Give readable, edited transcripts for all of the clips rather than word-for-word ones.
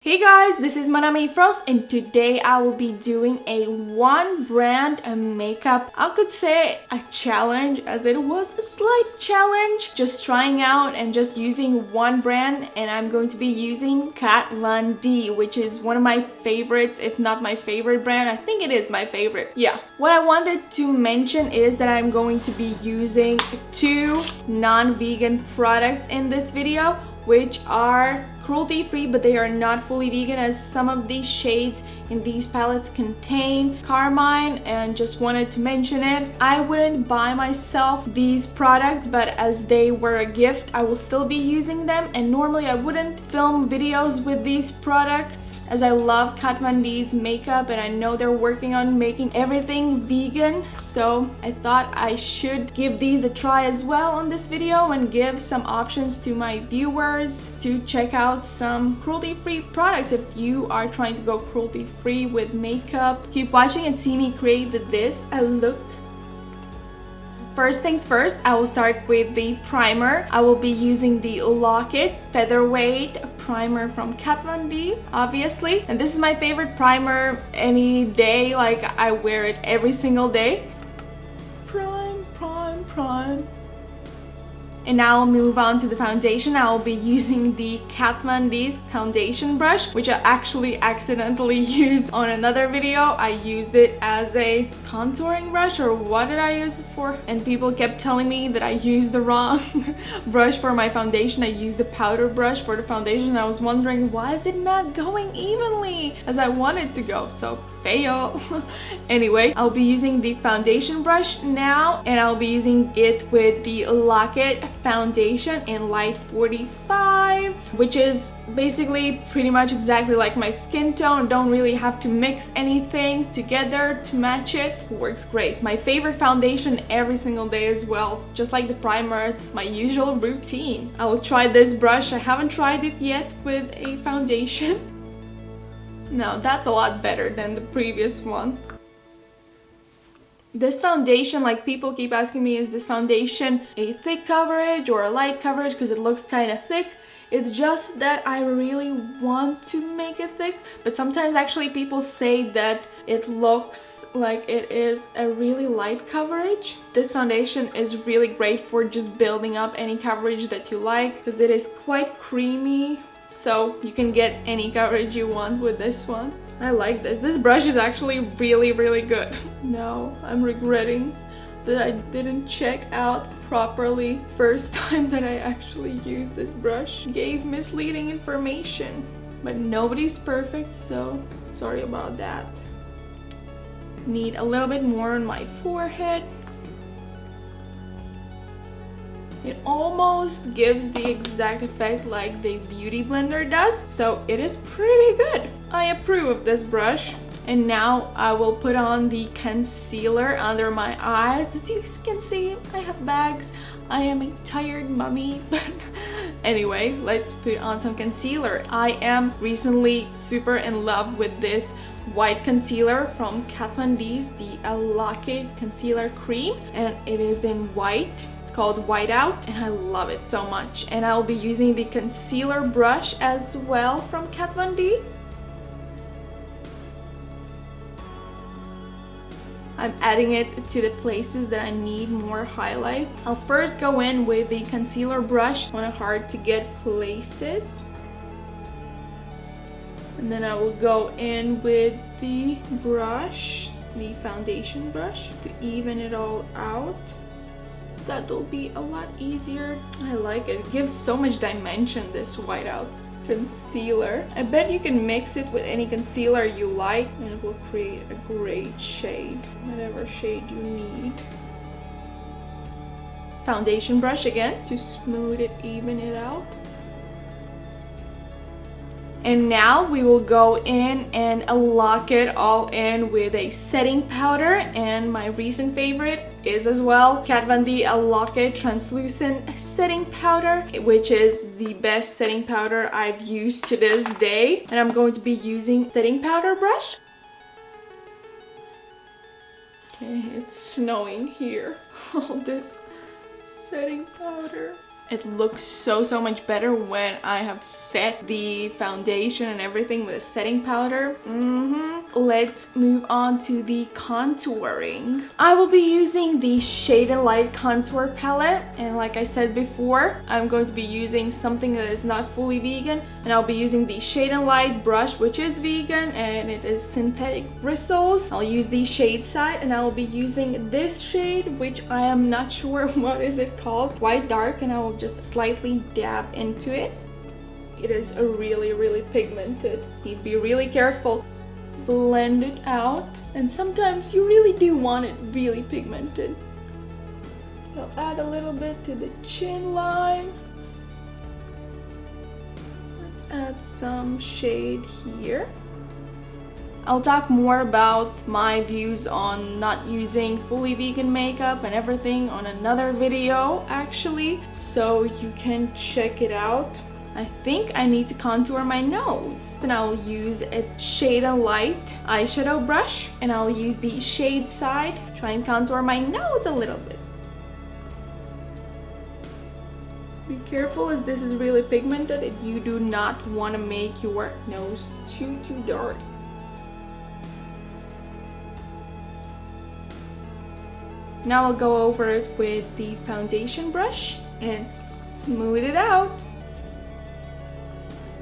Hey guys, this is Monami Frost and today I will be doing a one brand makeup, I could say a challenge, as it was a slight challenge, just trying out and just using one brand. And I'm going to be using Kat Von D, which is one of my favorites, if not my favorite brand. I think it is my favorite. Yeah. What I wanted to mention is that I'm going to be using two non-vegan products in this video, which are cruelty-free, but they are not fully vegan, as some of these shades in these palettes contain carmine, and just wanted to mention it. I wouldn't buy myself these products, but as they were a gift, I will still be using them. And normally I wouldn't film videos with these products, as I love Kat Von D's makeup and I know they're working on making everything vegan. So I thought I should give these a try as well on this video and give some options to my viewers to check out some cruelty-free products if you are trying to go cruelty-free with makeup. Keep watching and see me create this look. First things first, I will start with the primer. I will be using the Lock-It Featherweight primer from Kat Von D, obviously. And this is my favorite primer any day, like I wear it every single day. Prime, prime, prime. And now I'll move on to the foundation. I will be using the Kat Von D's foundation brush, which I actually accidentally used on another video. I used it as a contouring brush, or what did I use it for? And people kept telling me that I used the wrong brush for my foundation. I used the powder brush for the foundation. I was wondering, why is it not going evenly as I want it to go? So fail. Anyway, I'll be using the foundation brush now, and I'll be using it with the Lock-It foundation in light 45, which is basically pretty much exactly like my skin tone. Don't really have to mix anything together to match it. Works great. My favorite foundation every single day as well. Just like the primer, it's my usual routine. I will try this brush. I haven't tried it yet with a foundation. No, that's a lot better than the previous one. This foundation, like people keep asking me, is this foundation a thick coverage or a light coverage because it looks kind of thick? It's just that I really want to make it thick, but sometimes actually people say that it looks like it is a really light coverage. This foundation is really great for just building up any coverage that you like, because it is quite creamy. So you can get any coverage you want with this one. I like this. This brush is actually really, really good. Now I'm regretting that I didn't check out properly first time that I actually used this brush. Gave misleading information. But nobody's perfect, so sorry about that. Need a little bit more on my forehead. It almost gives the exact effect like the Beauty Blender does, so it is pretty good. I approve of this brush. And now I will put on the concealer under my eyes. As you can see, I have bags. I am a tired mummy, but anyway, let's put on some concealer. I am recently super in love with this white concealer from Kat Von D's, the Lock-It Concealer Cream, and it is in white. Called Whiteout, and I love it so much. And I'll be using the concealer brush as well from Kat Von D. I'm adding it to the places that I need more highlight. I'll first go in with the concealer brush on hard to get places, and then I will go in with the brush, the foundation brush, to even it all out. That'll be a lot easier. I like it. It gives so much dimension, this Whiteout concealer. I bet you can mix it with any concealer you like and it will create a great shade, whatever shade you need. Foundation brush again to smooth it, even it out. And now we will go in and lock it all in with a setting powder, and my recent favorite is as well Kat Von D Lock-It Translucent Setting Powder, which is the best setting powder I've used to this day. And I'm going to be using setting powder brush. Okay, it's snowing here. All this setting powder. It looks so much better when I have set the foundation and everything with a setting powder. Let's move on to the contouring. I will be using the Shade and Light contour palette, and like I said before, I'm going to be using something that is not fully vegan, and I'll be using the Shade and Light brush, which is vegan and it is synthetic bristles. I'll use the shade side, and I will be using this shade, which I am not sure what is it called, White Dark, and I will just slightly dab into it. It is a really pigmented. Need to be really careful. Blend it out, and sometimes you really do want it really pigmented. I'll add a little bit to the chin line. Let's add some shade here. I'll talk more about my views on not using fully vegan makeup and everything on another video actually, so you can check it out. I think I need to contour my nose, and I'll use a Shade and Light eyeshadow brush, and I'll use the shade side, try and contour my nose a little bit. Be careful, as this is really pigmented and you do not want to make your nose too dark. Now I'll go over it with the foundation brush and smooth it out.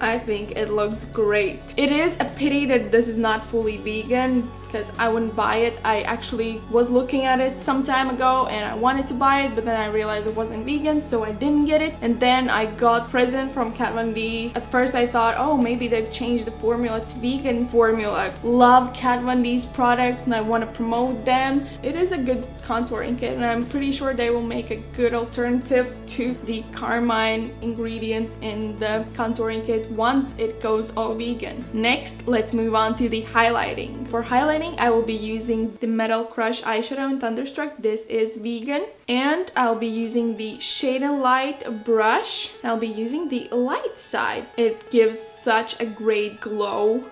I think it looks great. It is a pity that this is not fully vegan, because I wouldn't buy it. I actually was looking at it some time ago and I wanted to buy it, but then I realized it wasn't vegan, so I didn't get it. And then I got present from Kat Von D. At first I thought, oh, maybe they've changed the formula to vegan formula. Love Kat Von D's products and I want to promote them. It is a good contouring kit, and I'm pretty sure they will make a good alternative to the carmine ingredients in the contouring kit once it goes all vegan. Next, let's move on to the highlighting. For highlighting, I will be using the Metal Crush eyeshadow in Thunderstruck. This is vegan. And I'll be using the Shade and Light brush. I'll be using the light side. It gives such a great glow.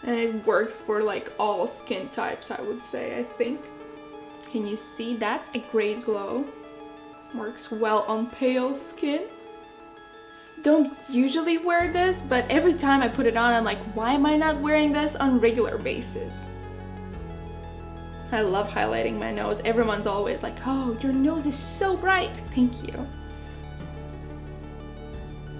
And it works for like all skin types, I would say, I think. Can you see? That's a great glow. Works well on pale skin. Don't usually wear this, but every time I put it on, I'm like, why am I not wearing this on a regular basis? I love highlighting my nose. Everyone's always like, oh, your nose is so bright. Thank you.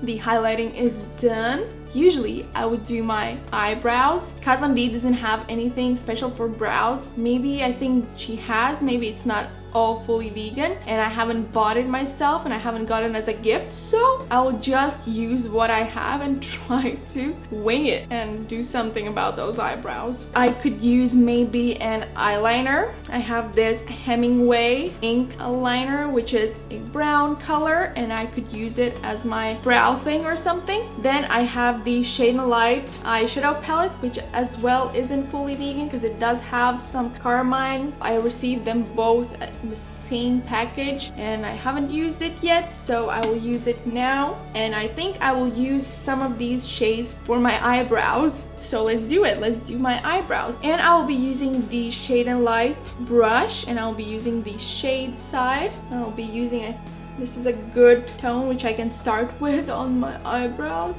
The highlighting is done. Usually I would do my eyebrows. Kat Von D doesn't have anything special for brows. Maybe I think she has, maybe it's not all fully vegan, and I haven't bought it myself and I haven't gotten it as a gift, so I will just use what I have and try to wing it and do something about those eyebrows. I could use maybe an eyeliner. I have this Hemingway ink liner, which is a brown color, and I could use it as my brow thing or something. Then I have the Shade and Light eyeshadow palette, which as well isn't fully vegan because it does have some carmine. I received them both in the same package and I haven't used it yet, so I will use it now. And I think I will use some of these shades for my eyebrows. So let's do it. Let's do my eyebrows. And I will be using the Shade and Light brush, and I'll be using the shade side. I'll be using this is a good tone which I can start with on my eyebrows.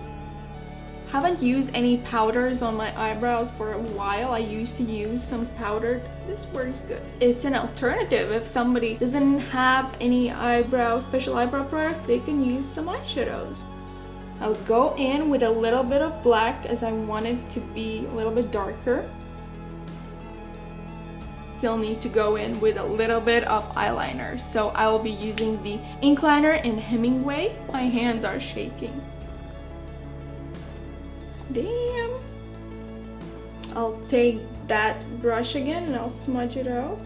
Haven't used any powders on my eyebrows for a while. I used to use some powder. This works good. It's an alternative. If somebody doesn't have any special eyebrow products, they can use some eyeshadows. I'll go in with a little bit of black as I want it to be a little bit darker. Still need to go in with a little bit of eyeliner. So I will be using the ink liner in Hemingway. My hands are shaking. Damn. I'll take that brush again and I'll smudge it out.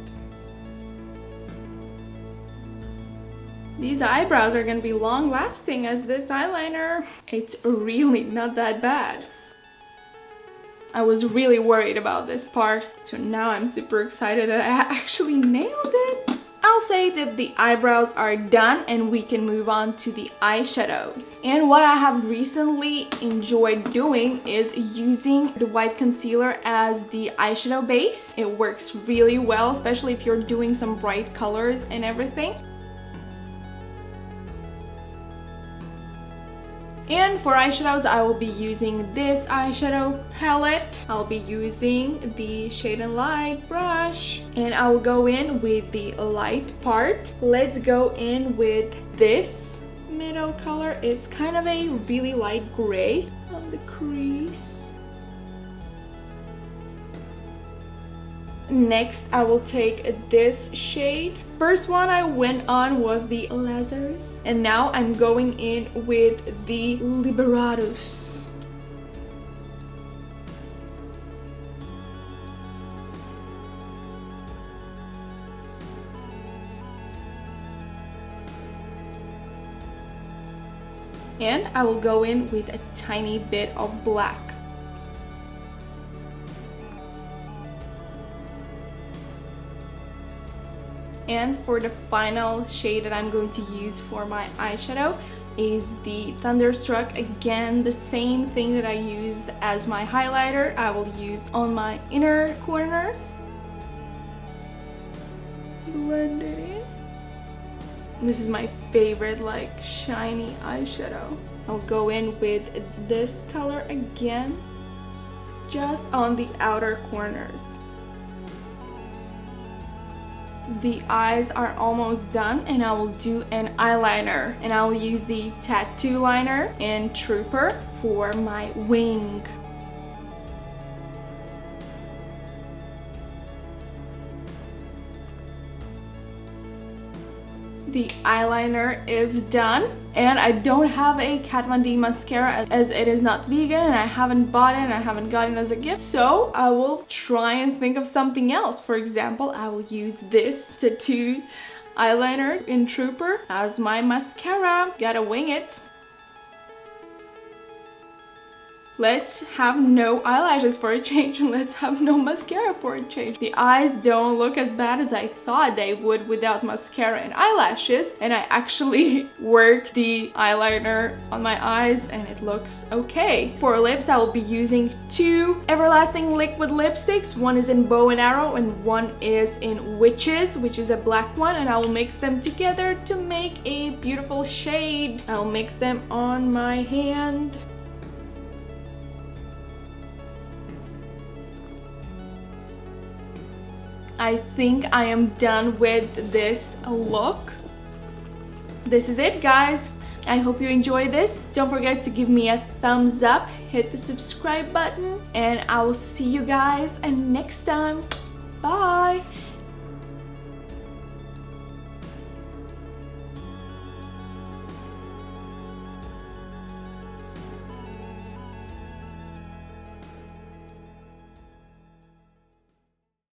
These eyebrows are gonna be long lasting as this eyeliner. It's really not that bad. I was really worried about this part, so now I'm super excited that I actually nailed it. I'll say that the eyebrows are done and we can move on to the eyeshadows. And what I have recently enjoyed doing is using the white concealer as the eyeshadow base. It works really well, especially if you're doing some bright colors and everything. And for eyeshadows, I will be using this eyeshadow palette. I'll be using the Shade and Light brush. And I will go in with the light part. Let's go in with this middle color. It's kind of a really light gray on the crease. Next, I will take this shade. First one I went on was the Lazarus, and now I'm going in with the Liberatus. And I will go in with a tiny bit of black. And for the final shade that I'm going to use for my eyeshadow is the Thunderstruck. Again, the same thing that I used as my highlighter, I will use on my inner corners. Blend it in. This is my favorite, like, shiny eyeshadow. I'll go in with this color again, just on the outer corners. The eyes are almost done, and I will do an eyeliner, and I will use the tattoo liner in Trooper for my wing. The eyeliner is done, and I don't have a Kat Von D mascara as it is not vegan, and I haven't bought it and I haven't gotten it as a gift, so I will try and think of something else. For example, I will use this tattoo eyeliner in Trooper as my mascara. Gotta wing it. Let's have no eyelashes for a change, and let's have no mascara for a change. The eyes don't look as bad as I thought they would without mascara and eyelashes, and I actually worked the eyeliner on my eyes and it looks okay. For lips, I will be using two Everlasting liquid lipsticks. One is in Bow and Arrow and one is in Witches, which is a black one, and I will mix them together to make a beautiful shade. I'll mix them on my hand. I think I am done with this look. This is it, guys. I hope you enjoyed this. Don't forget to give me a thumbs up, hit the subscribe button, and I will see you guys next time. Bye!